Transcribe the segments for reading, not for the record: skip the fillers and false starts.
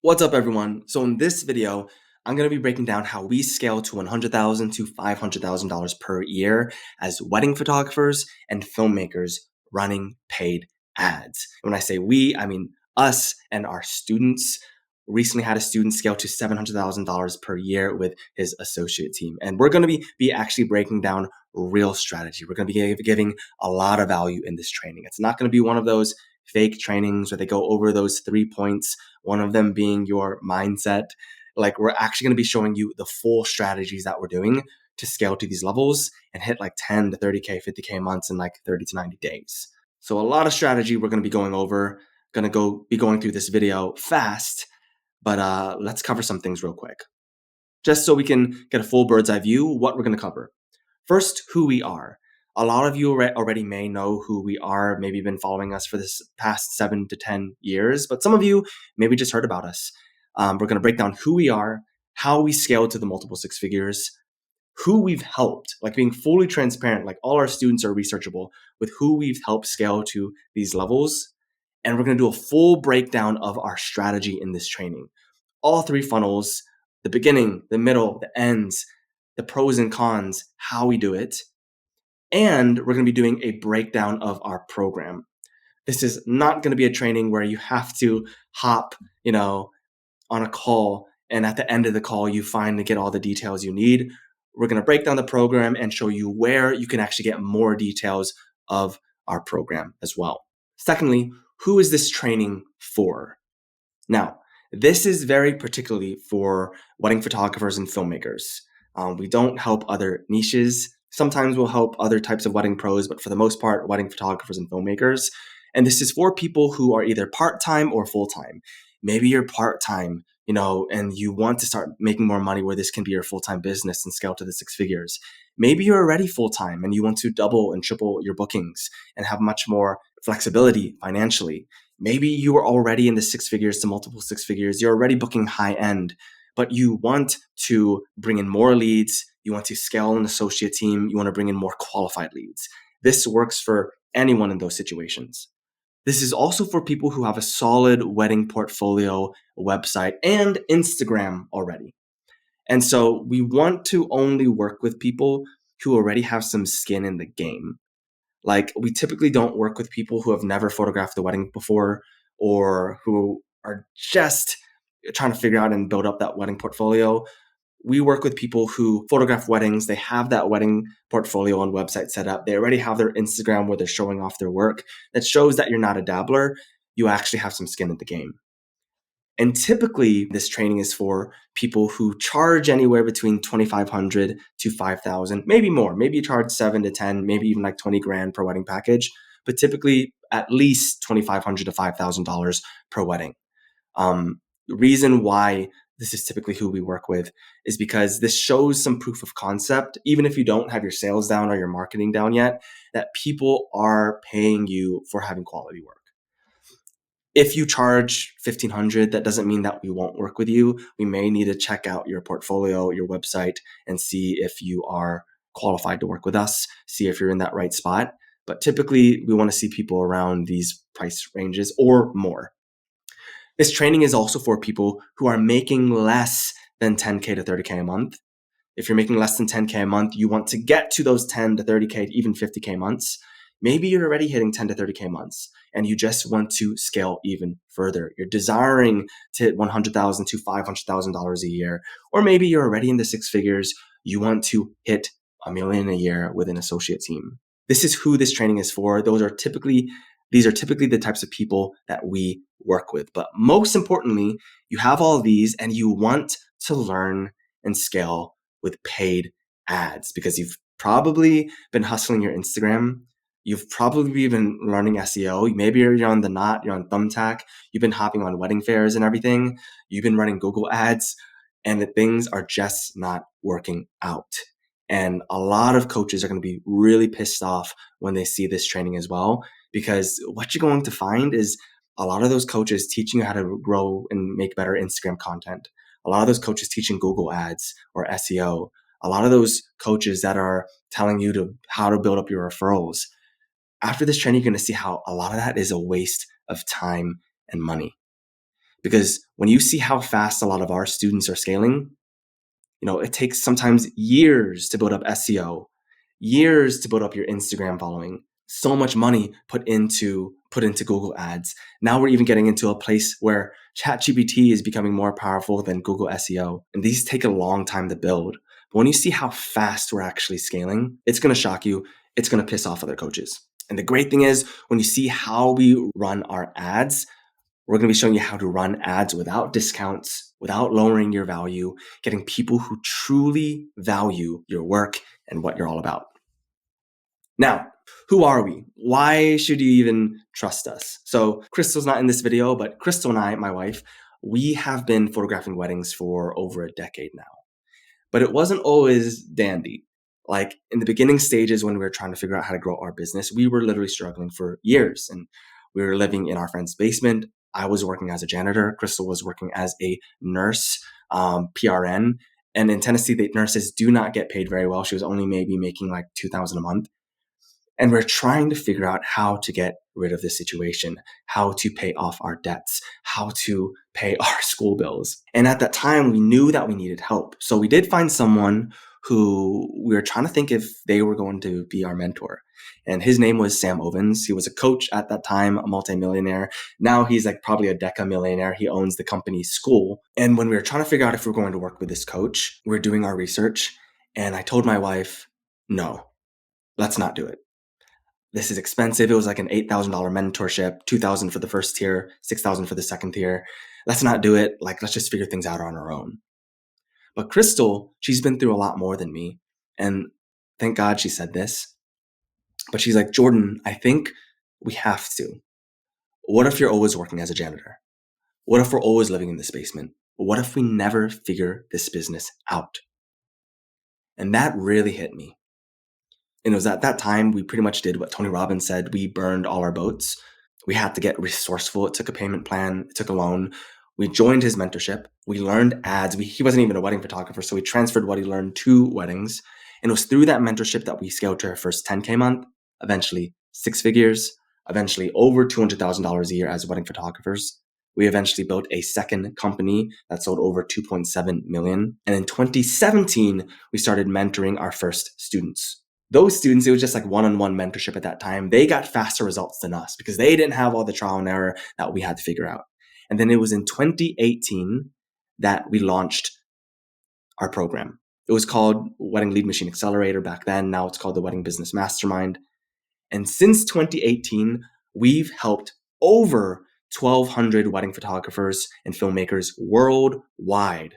What's up, everyone? So in this video, I'm going to be breaking down how we scale to $100,000 to $500,000 per year as wedding photographers and filmmakers running paid ads. When I say we, I mean us and our students. Recently had a student scale to $700,000 per year with his associate team. And we're going to be actually breaking down real strategy. We're going to be giving a lot of value in this training. It's not going to be one of those fake trainings where they go over those 3 points, one of them being your mindset. Like, we're actually going to be showing you the full strategies that we're doing to scale to these levels and hit like 10 to 30K, 50K months in like 30 to 90 days. So a lot of strategy we're going to be going over. Going to be going through this video fast, but let's cover some things real quick. Just so we can get a full bird's eye view, what we're going to cover. First, who we are. A lot of you already may know who we are, maybe been following us for this past 7 to 10 years, but some of you maybe just heard about us. We're going to break down who we are, how we scale to the multiple six figures, who we've helped, like being fully transparent, like all our students are researchable with who we've helped scale to these levels. And we're going to do a full breakdown of our strategy in this training. All 3 funnels, the beginning, the middle, the ends, the pros and cons, how we do it. And we're going to be doing a breakdown of our program. This is not going to be a training where you have to hop, on a call, and at the end of the call, you finally get all the details you need. We're going to break down the program and show you where you can actually get more details of our program as well. Secondly, who is this training for? Now, this is very particularly for wedding photographers and filmmakers. We don't help other niches. Sometimes we'll help other types of wedding pros, but for the most part, wedding photographers and filmmakers. And this is for people who are either part-time or full-time. Maybe you're part-time, and you want to start making more money where this can be your full-time business and scale to the 6 figures. Maybe you're already full-time and you want to double and triple your bookings and have much more flexibility financially. Maybe you are already in the 6 figures to multiple 6 figures. You're already booking high end, but you want to bring in more leads. You want to scale an associate team. You want to bring in more qualified leads. This works for anyone in those situations. This is also for people who have a solid wedding portfolio, website, and Instagram already. And so we want to only work with people who already have some skin in the game. Like, we typically don't work with people who have never photographed a wedding before or who are just trying to figure out and build up that wedding portfolio. We work with people who photograph weddings. They have that wedding portfolio and website set up. They already have their Instagram where they're showing off their work. That shows that you're not a dabbler. You actually have some skin in the game. And typically, this training is for people who charge anywhere between $2,500 to $5,000, maybe more. Maybe you charge 7 to 10, maybe even like 20 grand per wedding package, but typically at least $2,500 to $5,000 per wedding. The reason why this is typically who we work with is because this shows some proof of concept, even if you don't have your sales down or your marketing down yet, that people are paying you for having quality work. If you charge $1,500, that doesn't mean that we won't work with you. We may need to check out your portfolio, your website, and see if you are qualified to work with us, see if you're in that right spot. But typically, we want to see people around these price ranges or more. This training is also for people who are making less than 10K to 30K a month. If you're making less than 10K a month, you want to get to those 10 to 30K, even 50K months. Maybe you're already hitting 10 to 30K months and you just want to scale even further. You're desiring to hit $100,000 to $500,000 a year. Or maybe you're already in the 6 figures. You want to hit $1 million a year with an associate team. This is who this training is for. These are typically the types of people that we work with. But most importantly, you have all of these and you want to learn and scale with paid ads because you've probably been hustling your Instagram. You've probably been learning SEO. Maybe you're on The Knot, you're on Thumbtack. You've been hopping on wedding fairs and everything. You've been running Google ads and the things are just not working out. And a lot of coaches are going to be really pissed off when they see this training as well, because what you're going to find is a lot of those coaches teaching you how to grow and make better Instagram content. A lot of those coaches teaching Google ads or SEO. A lot of those coaches that are telling you how to build up your referrals. After this training, you're going to see how a lot of that is a waste of time and money. Because when you see how fast a lot of our students are scaling, it takes sometimes years to build up SEO, years to build up your Instagram following, so much money put into Google Ads. Now we're even getting into a place where ChatGPT is becoming more powerful than Google SEO. And these take a long time to build. But when you see how fast we're actually scaling, it's going to shock you. It's going to piss off other coaches. And the great thing is, when you see how we run our ads, we're going to be showing you how to run ads without discounts, without lowering your value, getting people who truly value your work and what you're all about. Now, who are we? Why should you even trust us? So Crystal's not in this video, but Crystal and I, my wife, we have been photographing weddings for over a decade now. But it wasn't always dandy. Like in the beginning stages when we were trying to figure out how to grow our business, we were literally struggling for years. And we were living in our friend's basement. I was working as a janitor. Crystal was working as a nurse, PRN. And in Tennessee, the nurses do not get paid very well. She was only maybe making like $2,000 a month. And we're trying to figure out how to get rid of this situation, how to pay off our debts, how to pay our school bills. And at that time, we knew that we needed help. So we did find someone who we were trying to think if they were going to be our mentor. And his name was Sam Ovens. He was a coach at that time, a multimillionaire. Now he's like probably a deca-millionaire. He owns the company School. And when we were trying to figure out if we were going to work with this coach, we were doing our research. And I told my wife, no, let's not do it. This is expensive. It was like an $8,000 mentorship, $2,000 for the first tier, $6,000 for the second tier. Let's not do it. Like, let's just figure things out on our own. But Crystal, she's been through a lot more than me. And thank God she said this. But she's like, Jordan, I think we have to. What if you're always working as a janitor? What if we're always living in this basement? What if we never figure this business out? And that really hit me. And it was at that time we pretty much did what Tony Robbins said. We burned all our boats. We had to get resourceful. It took a payment plan. It took a loan. We joined his mentorship. We learned ads. He wasn't even a wedding photographer, so we transferred what he learned to weddings. And it was through that mentorship that we scaled to our first 10K month, eventually 6 figures, eventually over $200,000 a year as wedding photographers. We eventually built a second company that sold over 2.7 million. And in 2017, we started mentoring our first students. Those students, it was just like one-on-one mentorship at that time. They got faster results than us because they didn't have all the trial and error that we had to figure out. And then it was in 2018 that we launched our program. It was called Wedding Lead Machine Accelerator back then. Now it's called the Wedding Business Mastermind. And since 2018, we've helped over 1,200 wedding photographers and filmmakers worldwide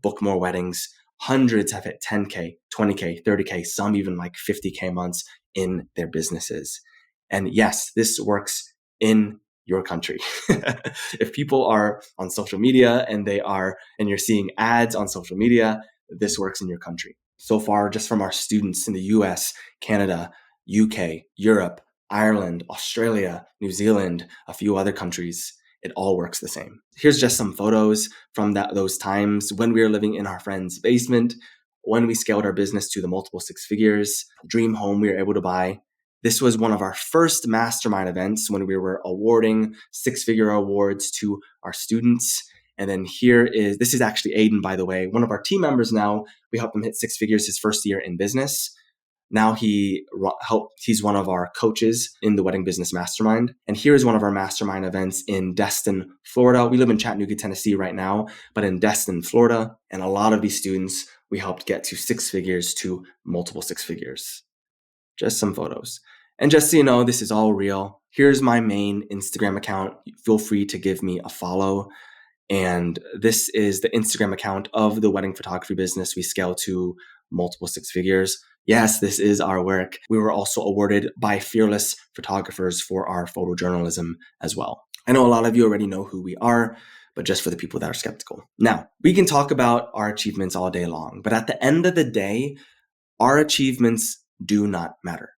book more weddings. Hundreds have hit 10K, 20K, 30K, some even like 50K months in their businesses. And yes, this works in your country. If people are on social media and you're seeing ads on social media, this works in your country. So far, just from our students in the US, Canada, UK, Europe, Ireland, Australia, New Zealand, a few other countries, it all works the same. Here's just some photos from those times when we were living in our friend's basement, when we scaled our business to the multiple 6 figures, dream home we were able to buy. This was one of our first mastermind events when we were awarding 6-figure awards to our students. And then this is actually Aiden, by the way, one of our team members now. We helped him hit 6 figures his first year in business. Now he's one of our coaches in the Wedding Business Mastermind. And here's one of our mastermind events in Destin, Florida. We live in Chattanooga, Tennessee right now, but in Destin, Florida. And a lot of these students, we helped get to 6 figures to multiple 6 figures. Just some photos. And just so you know, this is all real. Here's my main Instagram account. Feel free to give me a follow. And this is the Instagram account of the wedding photography business. We scale to multiple 6 figures. Yes, this is our work. We were also awarded by Fearless Photographers for our photojournalism as well. I know a lot of you already know who we are, but just for the people that are skeptical. Now, we can talk about our achievements all day long, but at the end of the day, our achievements do not matter.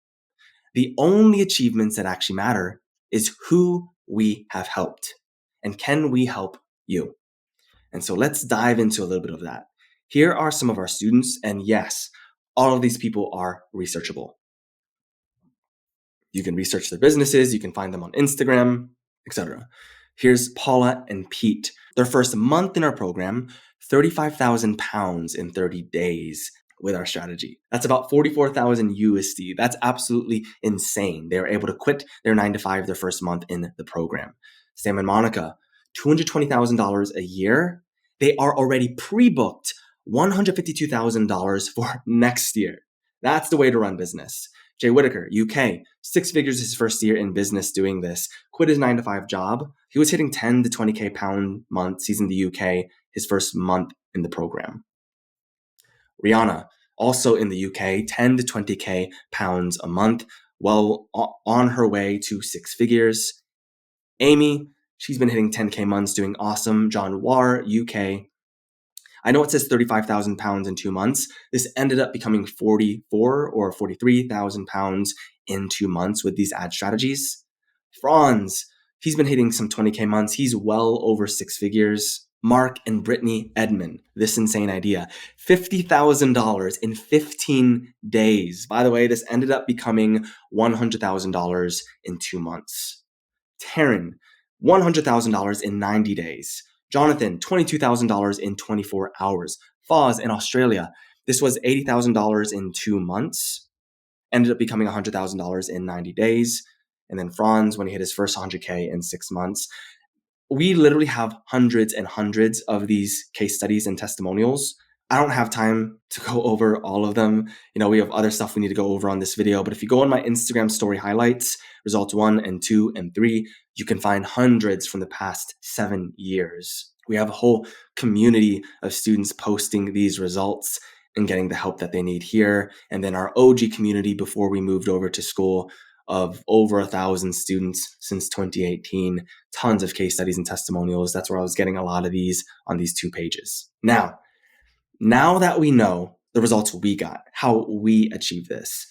The only achievements that actually matter is who we have helped and can we help you. And so let's dive into a little bit of that. Here are some of our students, and yes, all of these people are researchable. You can research their businesses, you can find them on Instagram, etc. Here's Paula and Pete. Their first month in our program, 35,000 pounds in 30 days with our strategy. That's about 44,000 USD. That's absolutely insane. They were able to quit their 9 to 5 their first month in the program. Sam and Monica, $220,000 a year. They are already pre-booked $152,000 for next year. That's the way to run business. Jay Whitaker, UK, 6 figures his first year in business doing this, quit his 9 to 5 job. He was hitting 10 to 20K pound months. He's in the UK, his first month in the program. Rihanna, also in the UK, 10 to 20K pounds a month, well on her way to 6 figures. Amy, she's been hitting 10K months, doing awesome. John War, UK. I know it says 35,000 pounds in 2 months. This ended up becoming 44 or 43,000 pounds in 2 months with these ad strategies. Franz, he's been hitting some 20K months. He's well over 6 figures. Mark and Brittany Edmond, this insane idea, $50,000 in 15 days. By the way, this ended up becoming $100,000 in 2 months. Taryn, $100,000 in 90 days. Jonathan, $22,000 in 24 hours. Foz in Australia, this was $80,000 in 2 months, ended up becoming $100,000 in 90 days. And then Franz, when he hit his first 100K in 6 months. We literally have hundreds and hundreds of these case studies and testimonials. I don't have time to go over all of them. We have other stuff we need to go over on this video, but if you go on my Instagram story highlights, results 1 and 2 and 3, you can find hundreds from the past 7 years. We have a whole community of students posting these results and getting the help that they need here. And then our OG community before we moved over to school of over 1,000 students since 2018, tons of case studies and testimonials. That's where I was getting a lot of these on these 2 pages. Now that we know the results we got, how we achieved this,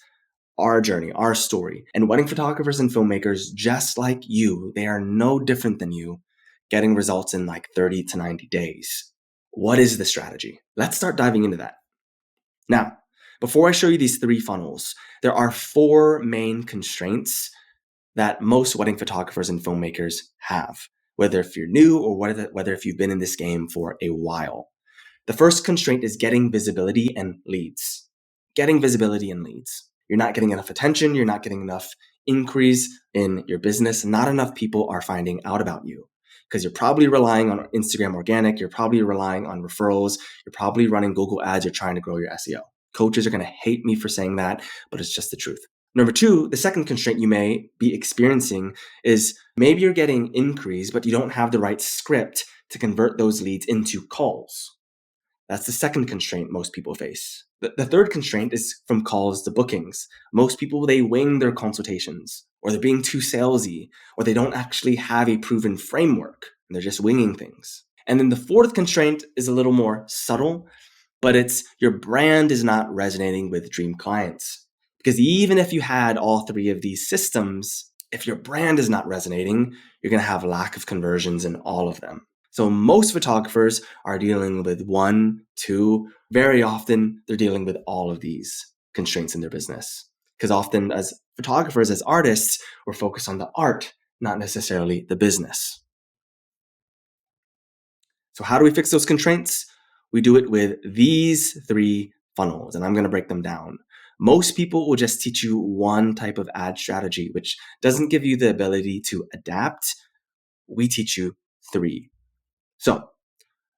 our journey, our story, and wedding photographers and filmmakers just like you, they are no different than you, getting results in like 30 to 90 days. What is the strategy? Let's start diving into that. Now, before I show you these 3 funnels, there are 4 main constraints that most wedding photographers and filmmakers have, whether if you're new or whether if you've been in this game for a while. The first constraint is getting visibility and leads. Getting visibility and leads. You're not getting enough attention. You're not getting enough increase in your business. Not enough people are finding out about you because you're probably relying on Instagram organic. You're probably relying on referrals. You're probably running Google ads. You're trying to grow your SEO. Coaches are going to hate me for saying that, but it's just the truth. Number 2, the second constraint you may be experiencing is maybe you're getting inquiries, but you don't have the right script to convert those leads into calls. That's the second constraint most people face. The third constraint is from calls to bookings. Most people, they wing their consultations, or they're being too salesy, or they don't actually have a proven framework, and they're just winging things. And then the fourth constraint is a little more subtle, but it's your brand is not resonating with dream clients. Because even if you had all 3 of these systems, if your brand is not resonating, you're going to have lack of conversions in all of them. So most photographers are dealing with 1, 2, very often they're dealing with all of these constraints in their business. Because often as photographers, as artists, we're focused on the art, not necessarily the business. So how do we fix those constraints? We do it with these 3 funnels, and I'm going to break them down. Most people will just teach you one type of ad strategy, which doesn't give you the ability to adapt. We teach you 3. So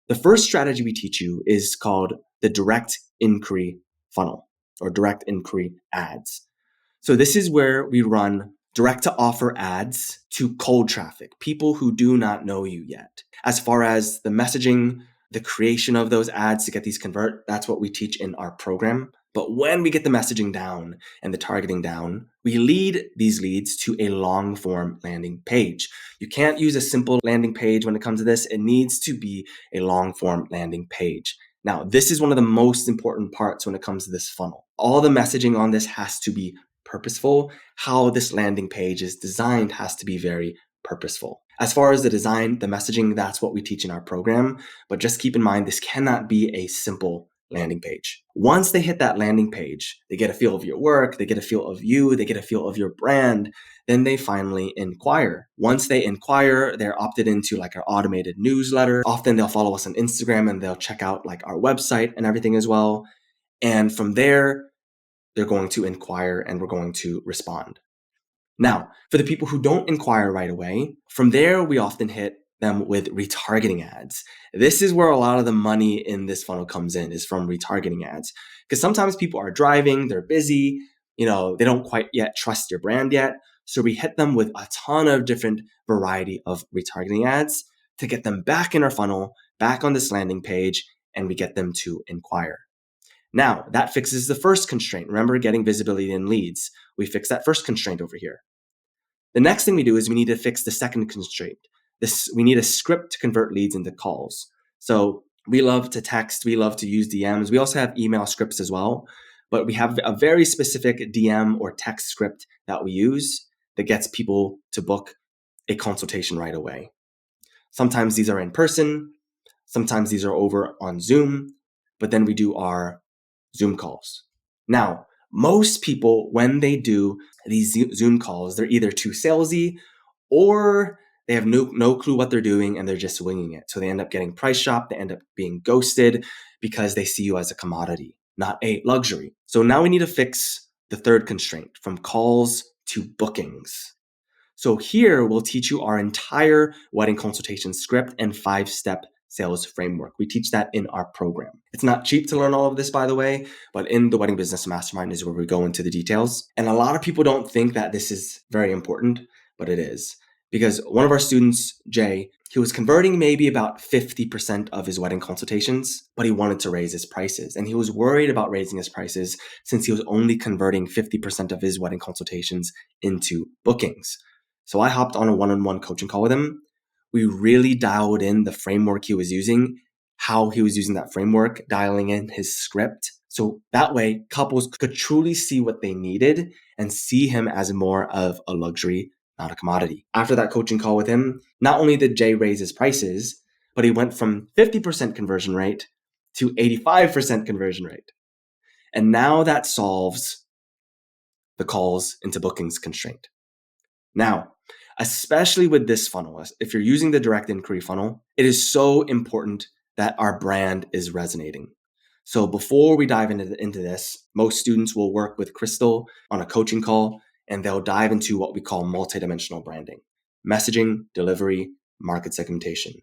the first strategy we teach you is called the direct inquiry funnel or direct inquiry ads. So this is where we run direct to offer ads to cold traffic, people who do not know you yet. As far as the messaging, the creation of those ads to get these convert, that's what we teach in our program. But when we get the messaging down and the targeting down, we lead these leads to a long form landing page. You can't use a simple landing page when it comes to this. It needs to be a long form landing page. Now, this is one of the most important parts when it comes to this funnel. All the messaging on this has to be purposeful. How this landing page is designed has to be very purposeful. As far as the design, the messaging, that's what we teach in our program. But just keep in mind, this cannot be a simple landing page. Once they hit that landing page, they get a feel of your work, they get a feel of you, they get a feel of your brand, then they finally inquire. Once they inquire, they're opted into like our automated newsletter. Often they'll follow us on Instagram and they'll check out like our website and everything as well. And from there, they're going to inquire and we're going to respond. Now, for the people who don't inquire right away, from there, we often hit them with retargeting ads. This is where a lot of the money in this funnel comes in, is from retargeting ads. Because sometimes people are driving, they're busy, they don't quite yet trust your brand yet. So we hit them with a ton of different variety of retargeting ads to get them back in our funnel, back on this landing page, and we get them to inquire. Now, that fixes the first constraint. Remember, getting visibility in leads. We fix that first constraint over here. The next thing we do is we need to fix the second constraint. We need a script to convert leads into calls. So we love to text. We love to use DMs. We also have email scripts as well. But we have a very specific DM or text script that we use that gets people to book a consultation right away. Sometimes these are in person. Sometimes these are over on Zoom. But then we do our Zoom calls. Now, most people, when they do these Zoom calls, they're either too salesy or they have no clue what they're doing and they're just winging it. So they end up getting price shopped. They end up being ghosted because they see you as a commodity, not a luxury. So now we need to fix the third constraint, from calls to bookings. So here we'll teach you our entire wedding consultation script and 5-step sales framework. We teach that in our program. It's not cheap to learn all of this, by the way, but in the Wedding Business Mastermind is where we go into the details. And a lot of people don't think that this is very important, but it is. Because one of our students, Jay, he was converting maybe about 50% of his wedding consultations, but he wanted to raise his prices. And he was worried about raising his prices since he was only converting 50% of his wedding consultations into bookings. So I hopped on a one-on-one coaching call with him. We really dialed in the framework he was using, how he was using that framework, dialing in his script. So that way, couples could truly see what they needed and see him as more of a luxury, not a commodity. After that coaching call with him, not only did Jay raise his prices, but he went from 50% conversion rate to 85% conversion rate. And now that solves the calls into bookings constraint. Now, especially with this funnel, if you're using the direct inquiry funnel, it is so important that our brand is resonating. So before we dive into this, most students will work with Crystal on a coaching call, and they'll dive into what we call multidimensional branding: messaging, delivery, market segmentation.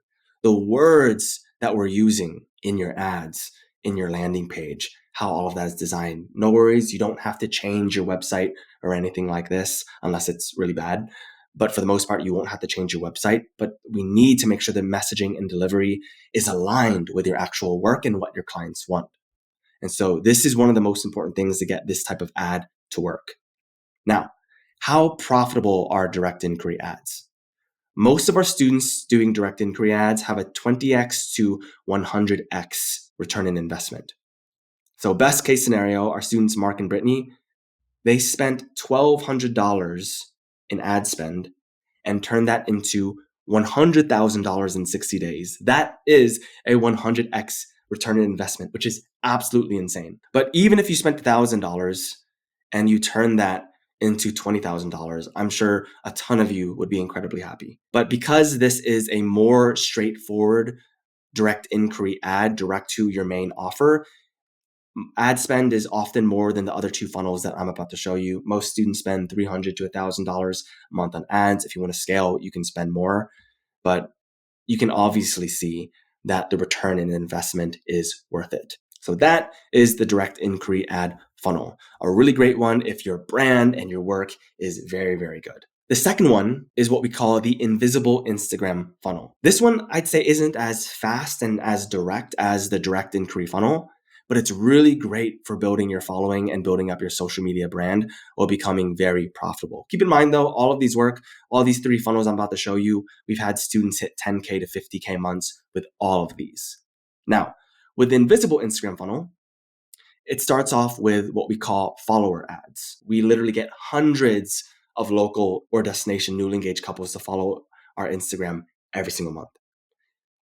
The words that we're using in your ads, in your landing page, how all of that is designed. No worries, you don't have to change your website or anything like this unless it's really bad. But for the most part, you won't have to change your website. But we need to make sure the messaging and delivery is aligned with your actual work and what your clients want. And so this is one of the most important things to get this type of ad to work. Now, how profitable are direct inquiry ads? Most of our students doing direct inquiry ads have a 20x to 100x return in investment. So best case scenario, our students, Mark and Brittany, they spent $1,200 in ad spend and turned that into $100,000 in 60 days. That is a 100x return on investment, which is absolutely insane. But even if you spent $1,000 and you turn that into $20,000, I'm sure a ton of you would be incredibly happy. But because this is a more straightforward direct inquiry ad, direct to your main offer, ad spend is often more than the other two funnels that I'm about to show you. Most students spend $300 to $1,000 a month on ads. If you want to scale, you can spend more, but you can obviously see that the return in investment is worth it. So that is the direct inquiry ad funnel, a really great one if your brand and your work is very, very good. The second one is what we call the invisible Instagram funnel. This one I'd say isn't as fast and as direct as the direct inquiry funnel, but it's really great for building your following and building up your social media brand while becoming very profitable. Keep in mind though, all of these work, all these three funnels I'm about to show you, we've had students hit 10K to 50K months with all of these. Now, with the invisible Instagram funnel, it starts off with what we call follower ads. We literally get hundreds of local or destination newly engaged couples to follow our Instagram every single month.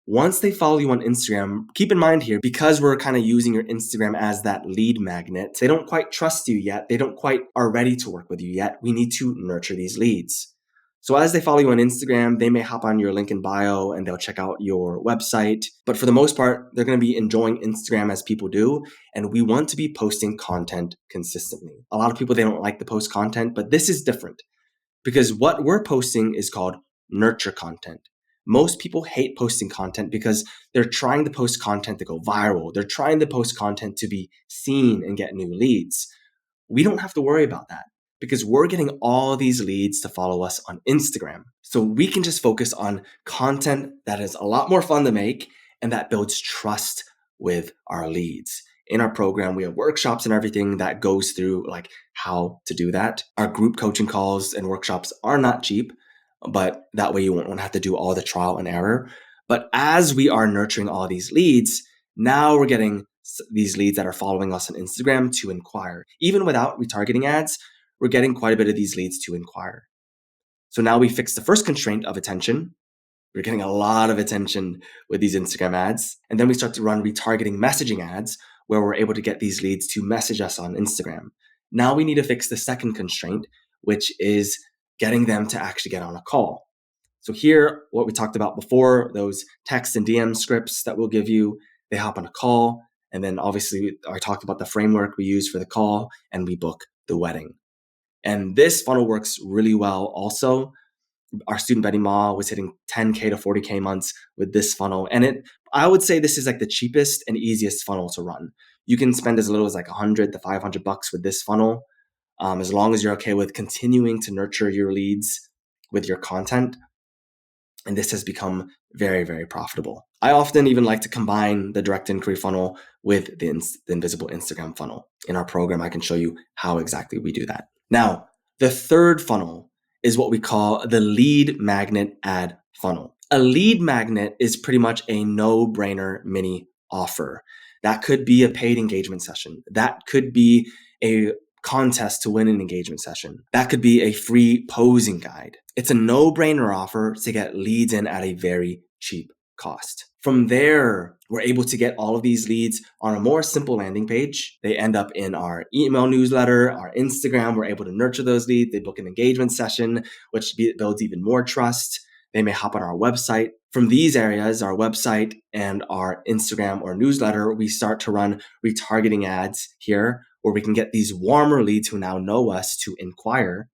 Once they follow you on Instagram, keep in mind here, because we're kind of using your Instagram as that lead magnet, they don't quite trust you yet. They don't quite are ready to work with you yet. We need to nurture these leads. So as they follow you on Instagram, they may hop on your link in bio and they'll check out your website. But for the most part, they're going to be enjoying Instagram as people do. And we want to be posting content consistently. A lot of people, they don't like to post content, but this is different because what we're posting is called nurture content. Most people hate posting content because they're trying to post content to go viral. They're trying to post content to be seen and get new leads. We don't have to worry about that because we're getting all these leads to follow us on Instagram. So we can just focus on content that is a lot more fun to make and that builds trust with our leads. In our program, we have workshops and everything that goes through like how to do that. Our group coaching calls and workshops are not cheap, but that way you won't have to do all the trial and error. But as we are nurturing all these leads, now we're getting these leads that are following us on Instagram to inquire. Even without retargeting ads, we're getting quite a bit of these leads to inquire. So now we fixed the first constraint of attention. We're getting a lot of attention with these Instagram ads. And then we start to run retargeting messaging ads where we're able to get these leads to message us on Instagram. Now we need to fix the second constraint, which is getting them to actually get on a call. So here, what we talked about before, those text and DM scripts that we'll give you, they hop on a call. And then obviously I talked about the framework we use for the call and we book the wedding. And this funnel works really well also. Our student Betty Ma was hitting 10K to 40K months with this funnel. And I would say this is like the cheapest and easiest funnel to run. You can spend as little as like 100 to 500 bucks with this funnel. As long as you're okay with continuing to nurture your leads with your content. And this has become very, very profitable. I often even like to combine the direct inquiry funnel with the invisible Instagram funnel. In our program, I can show you how exactly we do that. Now, the third funnel is what we call the lead magnet ad funnel. A lead magnet is pretty much a no-brainer mini offer. That could be a paid engagement session. That could be a contest to win an engagement session. That could be a free posing guide. It's a no-brainer offer to get leads in at a very cheap cost. From there, we're able to get all of these leads on a more simple landing page. They end up in our email newsletter, our Instagram. We're able to nurture those leads. They book an engagement session, which builds even more trust. They may hop on our website. From these areas, our website and our Instagram or newsletter, we start to run retargeting ads here where we can get these warmer leads who now know us to inquire.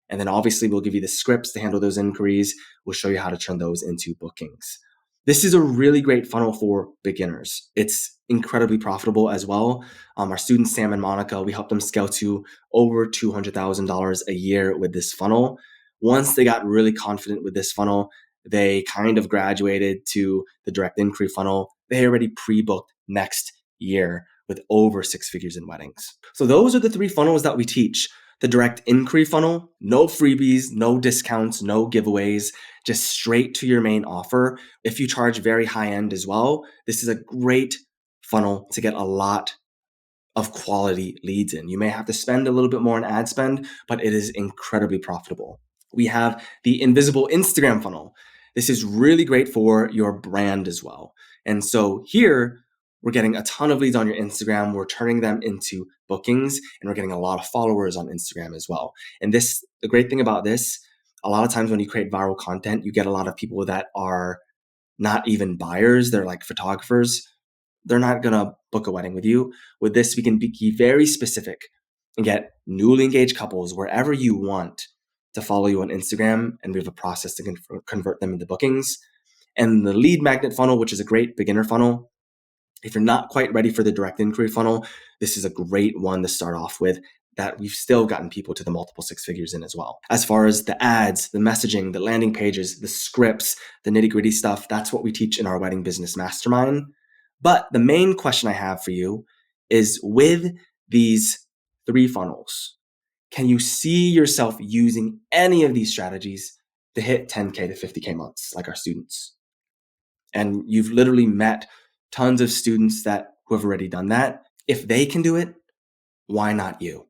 And then obviously we'll give you the scripts to handle those inquiries. We'll show you how to turn those into bookings. This is a really great funnel for beginners. It's incredibly profitable as well. Our students, Sam and Monica, we helped them scale to over $200,000 a year with this funnel. Once they got really confident with this funnel, they kind of graduated to the direct inquiry funnel. They already pre-booked next year with over 6 figures in weddings. So those are the 3 funnels that we teach. The direct inquiry funnel, no freebies, no discounts, no giveaways, just straight to your main offer. If you charge very high end as well, this is a great funnel to get a lot of quality leads in. You may have to spend a little bit more on ad spend, but it is incredibly profitable. We have the invisible Instagram funnel. This is really great for your brand as well. And so here, we're getting a ton of leads on your Instagram. We're turning them into bookings and we're getting a lot of followers on Instagram as well. And the great thing about this, a lot of times when you create viral content, you get a lot of people that are not even buyers. They're like photographers. They're not going to book a wedding with you. With this, we can be very specific and get newly engaged couples wherever you want to follow you on Instagram. And we have a process to convert them into bookings. And the lead magnet funnel, which is a great beginner funnel. If you're not quite ready for the direct inquiry funnel, this is a great one to start off with that we've still gotten people to the multiple 6 figures in as well. As far as the ads, the messaging, the landing pages, the scripts, the nitty-gritty stuff, that's what we teach in our wedding business mastermind. But the main question I have for you is with these 3 funnels, can you see yourself using any of these strategies to hit 10K to 50K months like our students? And you've literally met tons of students who have already done that. If they can do it, why not you?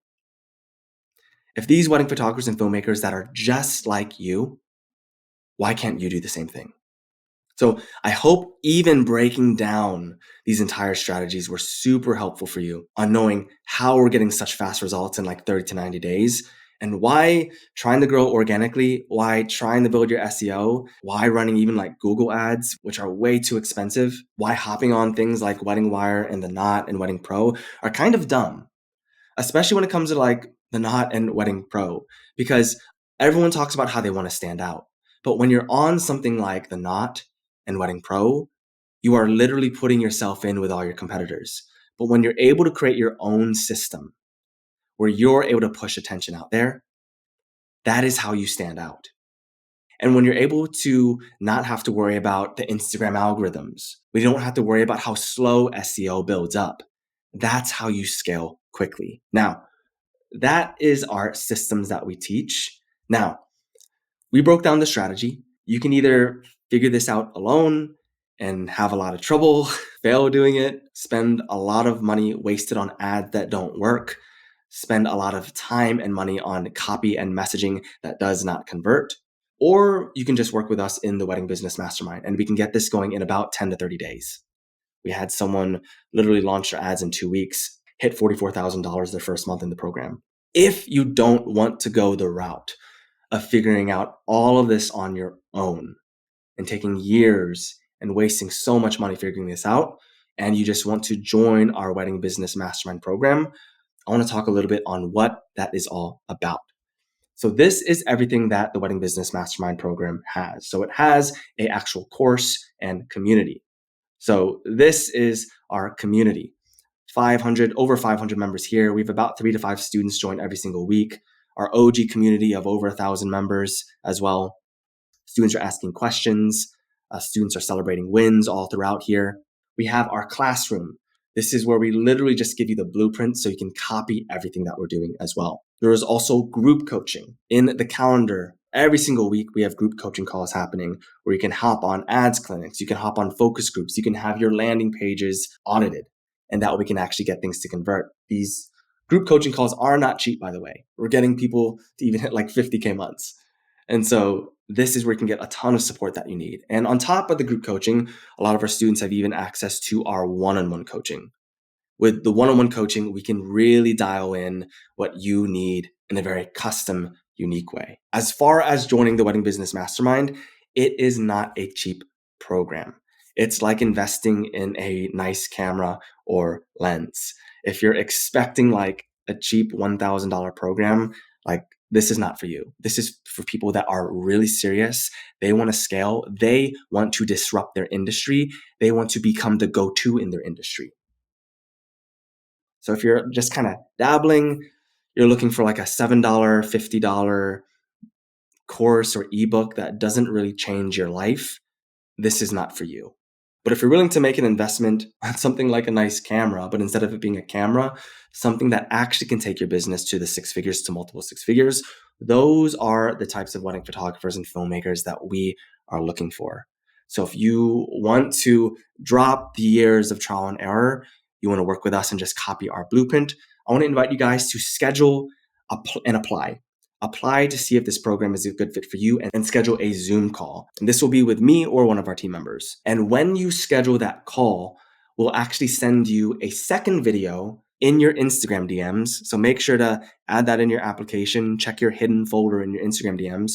If these wedding photographers and filmmakers that are just like you, why can't you do the same thing? So I hope even breaking down these entire strategies were super helpful for you on knowing how we're getting such fast results in like 30 to 90 days and why trying to grow organically, why trying to build your SEO, why running even like Google ads, which are way too expensive, why hopping on things like Wedding Wire and The Knot and Wedding Pro are kind of dumb, especially when it comes to like The Knot and Wedding Pro, because everyone talks about how they want to stand out. But when you're on something like The Knot and Wedding Pro, you are literally putting yourself in with all your competitors. But when you're able to create your own system where you're able to push attention out there, that is how you stand out. And when you're able to not have to worry about the Instagram algorithms, we don't have to worry about how slow SEO builds up. That's how you scale quickly. Now, that is our systems that we teach. Now, we broke down the strategy. You can either figure this out alone and have a lot of trouble, fail doing it, spend a lot of money wasted on ads that don't work, spend a lot of time and money on copy and messaging that does not convert. Or you can just work with us in the Wedding Business Mastermind and we can get this going in about 10 to 30 days. We had someone literally launch their ads in 2 weeks, hit $44,000 their first month in the program. If you don't want to go the route of figuring out all of this on your own and taking years and wasting so much money figuring this out, and you just want to join our Wedding Business Mastermind program, I want to talk a little bit on what that is all about. So this is everything that the Wedding Business Mastermind program has. So it has an actual course and community. So this is our community. Over 500 members here. We have about 3 to 5 students join every single week. Our OG community of over 1,000 members as well. Students are asking questions. Students are celebrating wins all throughout here. We have our classroom. This is where we literally just give you the blueprint so you can copy everything that we're doing as well. There is also group coaching in the calendar. Every single week, we have group coaching calls happening where you can hop on ads clinics, you can hop on focus groups, you can have your landing pages audited, and that way we can actually get things to convert. These group coaching calls are not cheap, by the way. We're getting people to even hit like 50K months. And so this is where you can get a ton of support that you need. And on top of the group coaching, a lot of our students have even access to our one-on-one coaching. With the one-on-one coaching, we can really dial in what you need in a very custom, unique way. As far as joining the Wedding Business Mastermind, it is not a cheap program. It's like investing in a nice camera or lens. If you're expecting like a cheap $1,000 program, like this is not for you. This is for people that are really serious. They want to scale. They want to disrupt their industry. They want to become the go-to in their industry. So if you're just kind of dabbling, you're looking for like a $7, $50 course or ebook that doesn't really change your life, this is not for you. But if you're willing to make an investment on something like a nice camera, but instead of it being a camera, something that actually can take your business to the 6 figures to multiple 6 figures, those are the types of wedding photographers and filmmakers that we are looking for. So if you want to drop the years of trial and error, you want to work with us and just copy our blueprint, I want to invite you guys to schedule and apply. Apply to see if this program is a good fit for you and schedule a Zoom call. And this will be with me or one of our team members. And when you schedule that call, we'll actually send you a second video in your Instagram DMs. So make sure to add that in your application, check your hidden folder in your Instagram DMs.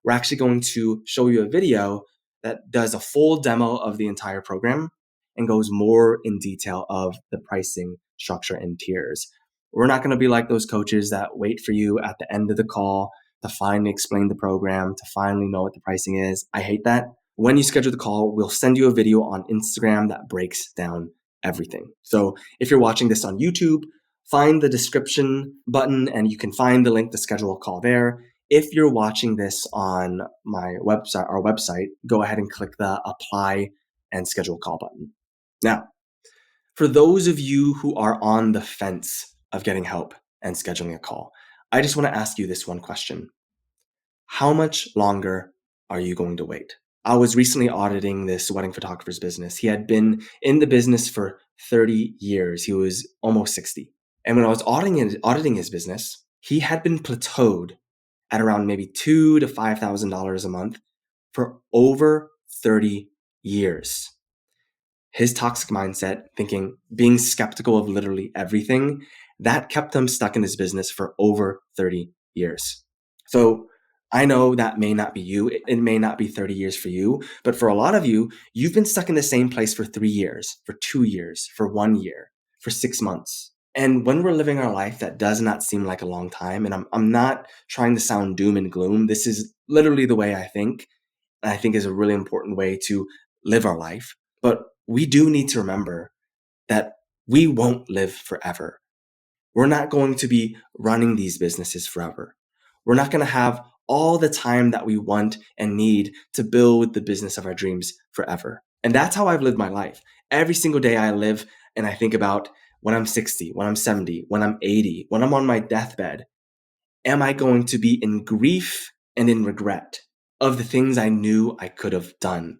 We're actually going to show you a video that does a full demo of the entire program and goes more in detail of the pricing structure and tiers. We're not going to be like those coaches that wait for you at the end of the call to finally explain the program, to finally know what the pricing is. I hate that. When you schedule the call, we'll send you a video on Instagram that breaks down everything. So if you're watching this on YouTube, find the description button and you can find the link to schedule a call there. If you're watching this on our website, go ahead and click the apply and schedule a call button. Now, for those of you who are on the fence of getting help and scheduling a call, I just want to ask you this one question. How much longer are you going to wait? I was recently auditing this wedding photographer's business. He had been in the business for 30 years. He was almost 60. And when I was auditing his business, he had been plateaued at around maybe $2,000 to $5,000 a month for over 30 years. His toxic mindset, thinking, being skeptical of literally everything, that kept him stuck in his business for over 30 years. So I know that may not be you. It may not be 30 years for you, but for a lot of you, you've been stuck in the same place for 3 years, for 2 years, for 1 year, for 6 months. And when we're living our life, that does not seem like a long time. And I'm not trying to sound doom and gloom. This is literally the way I think. And I think is a really important way to live our life. But we do need to remember that we won't live forever. We're not going to be running these businesses forever. We're not going to have all the time that we want and need to build the business of our dreams forever. And that's how I've lived my life. Every single day I live and I think about when I'm 60, when I'm 70, when I'm 80, when I'm on my deathbed, am I going to be in grief and in regret of the things I knew I could have done?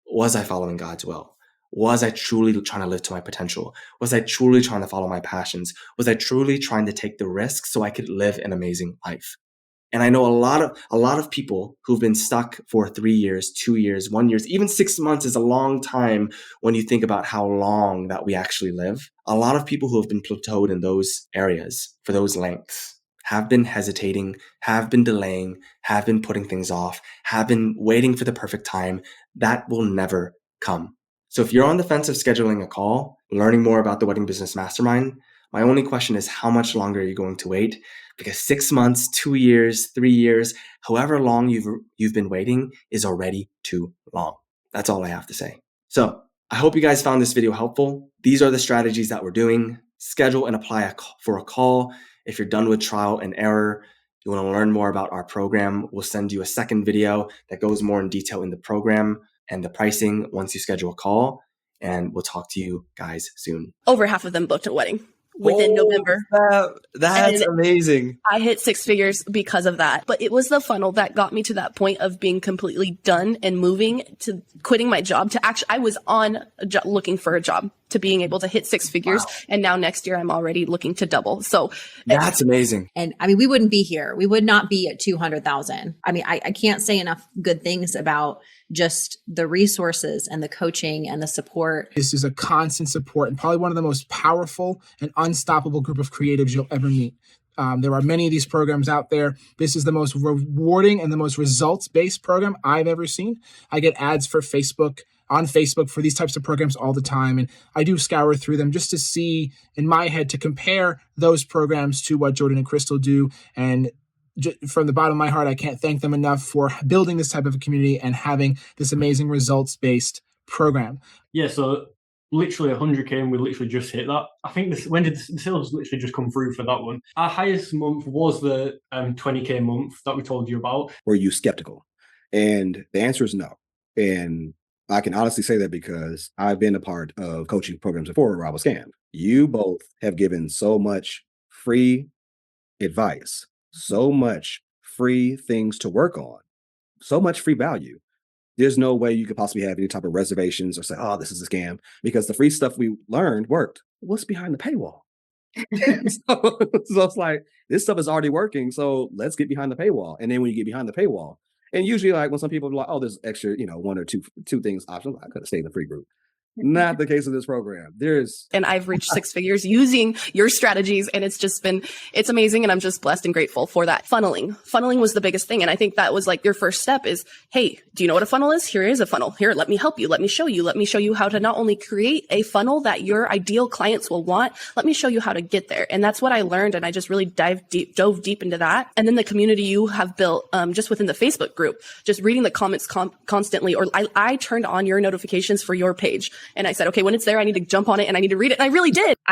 Was I following God's will? Was I truly trying to live to my potential? Was I truly trying to follow my passions? Was I truly trying to take the risk so I could live an amazing life? And I know a lot of people who've been stuck for 3 years, 2 years, 1 year, even 6 months is a long time when you think about how long that we actually live. A lot of people who have been plateaued in those areas for those lengths have been hesitating, have been delaying, have been putting things off, have been waiting for the perfect time. That will never come. So if you're on the fence of scheduling a call, learning more about the Wedding Business Mastermind, my only question is how much longer are you going to wait? Because 6 months, 2 years, 3 years, however long you've been waiting is already too long. That's all I have to say. So I hope you guys found this video helpful. These are the strategies that we're doing. Schedule and apply for a call. If you're done with trial and error, you want to learn more about our program, we'll send you a second video that goes more in detail in the program and the pricing once you schedule a call. And we'll talk to you guys soon. Over half of them booked a wedding within November. That's amazing. I hit 6 figures because of that. But it was the funnel that got me to that point of being completely done and moving to quitting my job to actually, I was on looking for a job to being able to hit 6 figures. Wow. And now next year I'm already looking to double. So that's amazing. And I mean, we wouldn't be here. We would not be at 200,000. I mean, I can't say enough good things about just the resources and the coaching and the support. This is a constant support and probably one of the most powerful and unstoppable group of creatives you'll ever meet. There are many of these programs out there. This is the most rewarding and the most results-based program I've ever seen. I get ads on Facebook for these types of programs all the time. And I do scour through them just to see in my head to compare those programs to what Jordan and Crystal do. And from the bottom of my heart, I can't thank them enough for building this type of a community and having this amazing results-based program. Yeah, so literally 100K and we literally just hit that. I think when did the sales literally just come through for that one? Our highest month was the 20K month that we told you about. Were you skeptical? And the answer is no. And I can honestly say that because I've been a part of coaching programs before where I was scammed. You both have given so much free advice, so much free things to work on, so much free value. There's no way you could possibly have any type of reservations or say, oh, this is a scam, because the free stuff we learned worked. What's behind the paywall? so it's like, this stuff is already working. So let's get behind the paywall. And then when you get behind the paywall, and usually like when some people are like, oh, there's extra, one or two things optional, I could have stayed in the free group. Not the case of this program. And I've reached 6 figures using your strategies, and it's amazing. And I'm just blessed and grateful for that. Funneling was the biggest thing. And I think that was like your first step is, hey, do you know what a funnel is? Here is a funnel. Here, let me help you. Let me show you how to not only create a funnel that your ideal clients will want. Let me show you how to get there. And that's what I learned. And I just really dove deep into that. And then the community you have built, just within the Facebook group, just reading the comments constantly, or I turned on your notifications for your page. And I said, okay, when it's there, I need to jump on it and I need to read it. And I really did.